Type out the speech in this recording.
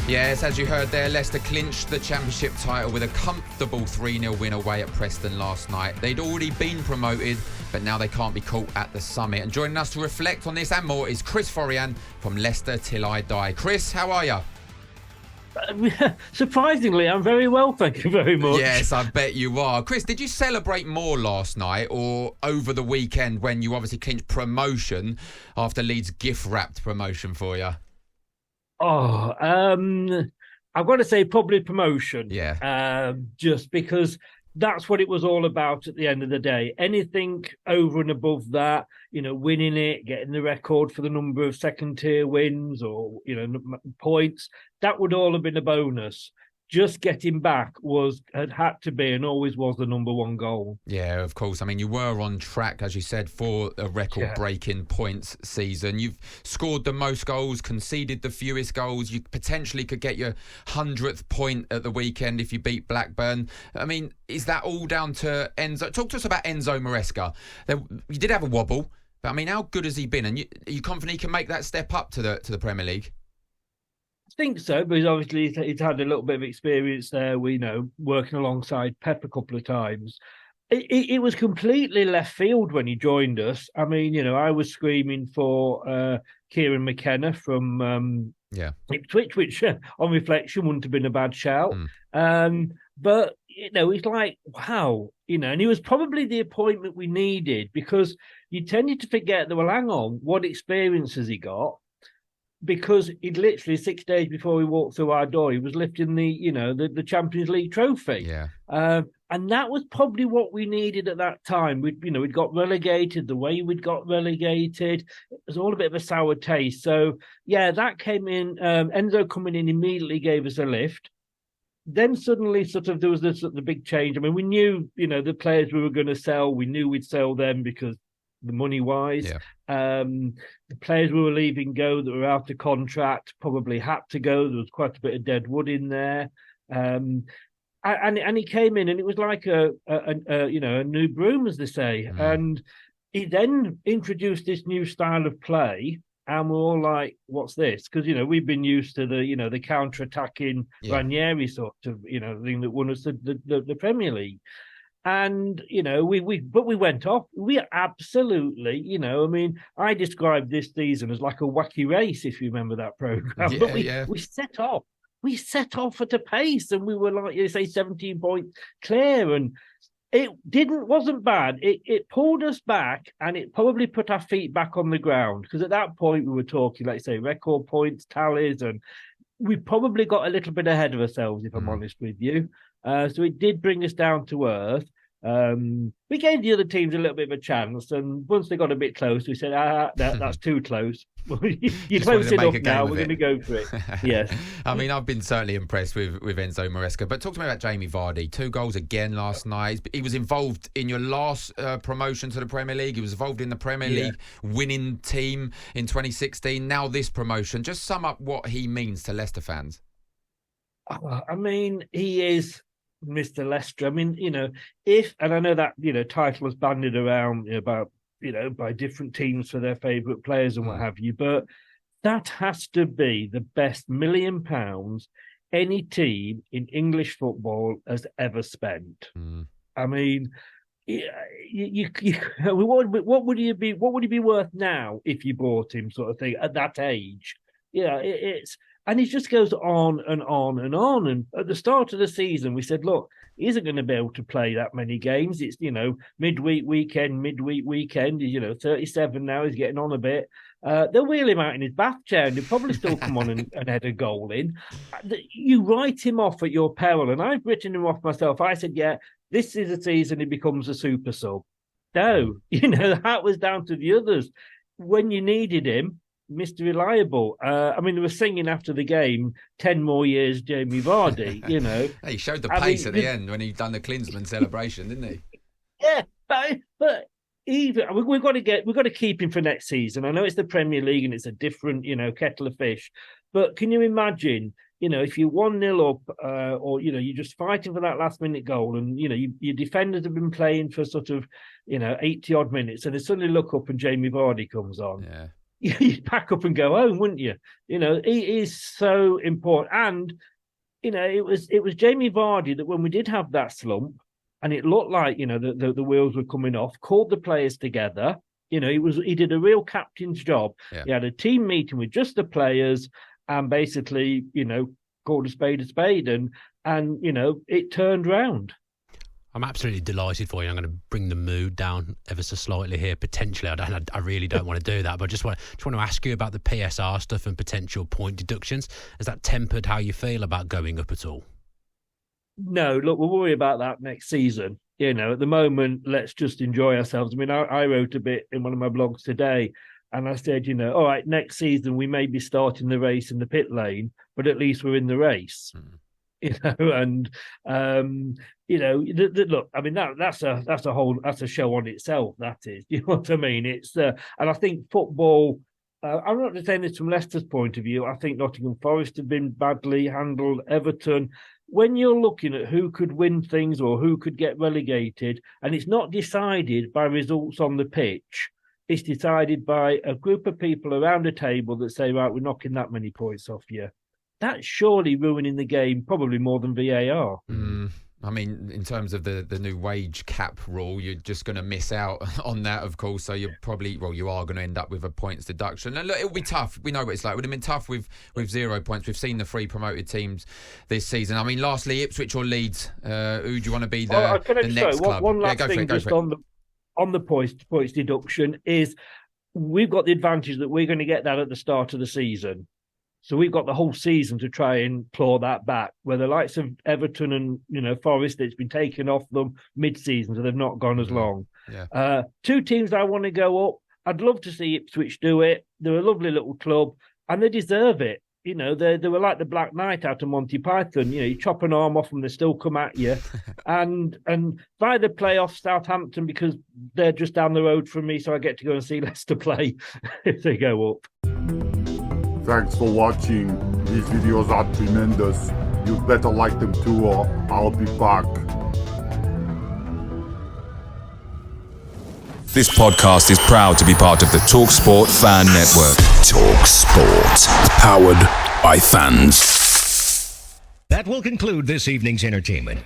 Yes, as you heard there, Leicester clinched the Championship title with a comfortable 3-0 win away at Preston last night. They'd already been promoted, but now they can't be caught at the summit. And joining us to reflect on this and more is Chris Forian from Leicester Till I Die. Chris, how are you? Surprisingly, I'm very well, thank you very much. Yes, I bet you are. Chris, did you celebrate more last night or over the weekend when you obviously clinched promotion after Leeds gift-wrapped promotion for you? Oh, I've got to say probably promotion. Yeah. Just because that's what it was all about at the end of the day. Anything over and above that, winning it, getting the record for the number of second-tier wins or, points, that would all have been a bonus. Just getting back had to be and always was the number one goal. Yeah, of course. I mean, you were on track, as you said, for a record-breaking points season. You've scored the most goals, conceded the fewest goals. You potentially could get your 100th point at the weekend if you beat Blackburn. I mean, is that all down to Enzo? Talk to us about Enzo Maresca. You did have a wobble, but I mean, how good has he been? And are you confident he can make that step up to the Premier League? I think so, because obviously he's had a little bit of experience there. Working alongside Pep a couple of times. It was completely left field when he joined us. I mean, I was screaming for Kieran McKenna from Ipswich, which on reflection wouldn't have been a bad shout. But it's like, wow, and he was probably the appointment we needed because you tended to forget that, well, hang on, what experience has he got? Because he'd literally 6 days before he walked through our door, he was lifting the Champions League trophy. Yeah. And that was probably what we needed at that time. We'd got relegated, the way we'd got relegated, it was all a bit of a sour taste. So, yeah, that came in. Enzo coming in immediately gave us a lift. Then suddenly there was the big change. I mean, we knew, the players we were going to sell, we knew we'd sell them because the money-wise. Yeah. The players we were leaving go that were out of contract probably had to go. There was quite a bit of dead wood in there. And he came in and it was like a new broom, as they say. And he then introduced this new style of play. And we're all like, what's this? Because, we''ve been used to the counter-attacking Ranieri sort of, thing that won us the Premier League. And, we went off. We absolutely, I mean, I described this season as like a wacky race, if you remember that programme. Yeah, but we set off. We set off at a pace and we were like, 17 points clear. And it wasn't bad. It pulled us back and it probably put our feet back on the ground. Because at that point we were talking, like say, record points, tallies, and we probably got a little bit ahead of ourselves, if I'm honest with you. So it did bring us down to earth. We gave the other teams a little bit of a chance, and once they got a bit close, we said, that's too close. You're close enough now, we're going to go for it. Yes. I mean, I've been certainly impressed with Enzo Maresca, but talk to me about Jamie Vardy. 2 goals again last night. He was involved in your last promotion to the Premier League. He was involved in the Premier League winning team in 2016. Now this promotion. Just sum up what he means to Leicester fans. I mean, he is Mr. Leicester. I mean, and I know that, title was bandied around about, by different teams for their favourite players and what have you, but that has to be the best £1 million any team in English football has ever spent. I mean, what would he be worth now if you bought him, sort of thing, at that age? And it just goes on and on and on. And at the start of the season, we said, look, he isn't going to be able to play that many games. It's, midweek weekend. He's, 37 now. He's getting on a bit. They'll wheel him out in his bath chair and he'll probably still come on and head a goal in. You write him off at your peril. And I've written him off myself. I said, this is a season he becomes a super sub. No, that was down to the others. When you needed him, Mr. Reliable. I mean, they were singing after the game, 10 more years, Jamie Vardy, He showed the pace at the end when he done the Klinsmann celebration, didn't he? Yeah, but even we've got to keep him for next season. I know it's the Premier League and it's a different, kettle of fish. But can you imagine, if you're 1-0 up or, you're just fighting for that last minute goal and, your defenders have been playing for sort of, 80 odd minutes and they suddenly look up and Jamie Vardy comes on. Yeah. you'd pack up and go home, wouldn't you? He is so important. And, it was Jamie Vardy that when we did have that slump and it looked like, the wheels were coming off, called the players together. He did a real captain's job. Yeah. He had a team meeting with just the players and basically, called a spade and it turned round. I'm absolutely delighted for you. I'm going to bring the mood down ever so slightly here. Potentially, I really don't want to do that, but I just want to ask you about the PSR stuff and potential point deductions. Has that tempered how you feel about going up at all? No, look, we'll worry about that next season. At the moment, let's just enjoy ourselves. I mean, I wrote a bit in one of my blogs today, and I said, all right, next season we may be starting the race in the pit lane, but at least we're in the race. And look, I mean that's a show on itself. That is, you know what I mean? It's and I think football. I'm not just saying this from Leicester's point of view. I think Nottingham Forest have been badly handled. Everton. When you're looking at who could win things or who could get relegated, and it's not decided by results on the pitch, it's decided by a group of people around a table that say, right, we're knocking that many points off you. That's surely ruining the game, probably more than VAR. I mean, in terms of the new wage cap rule, you're just going to miss out on that, of course. So you are going to end up with a points deduction. And look, it'll be tough. We know what it's like. It would have been tough with 0 points. We've seen the 3 promoted teams this season. I mean, lastly, Ipswich or Leeds? Who do you want to be the next club? One last thing just on the points deduction is we've got the advantage that we're going to get that at the start of the season. So we've got the whole season to try and claw that back. Where the likes of Everton and Forest, it's been taken off them mid-season, so they've not gone as long. Yeah. 2 teams I want to go up. I'd love to see Ipswich do it. They're a lovely little club, and they deserve it. They were like the Black Knight out of Monty Python. You chop an arm off them, they still come at you. and by the playoffs, Southampton, because they're just down the road from me, so I get to go and see Leicester play if they go up. Thanks for watching. These videos are tremendous. You'd better like them too, or I'll be back. This podcast is proud to be part of the talkSPORT Fan Network. talkSPORT. Powered by fans. That will conclude this evening's entertainment.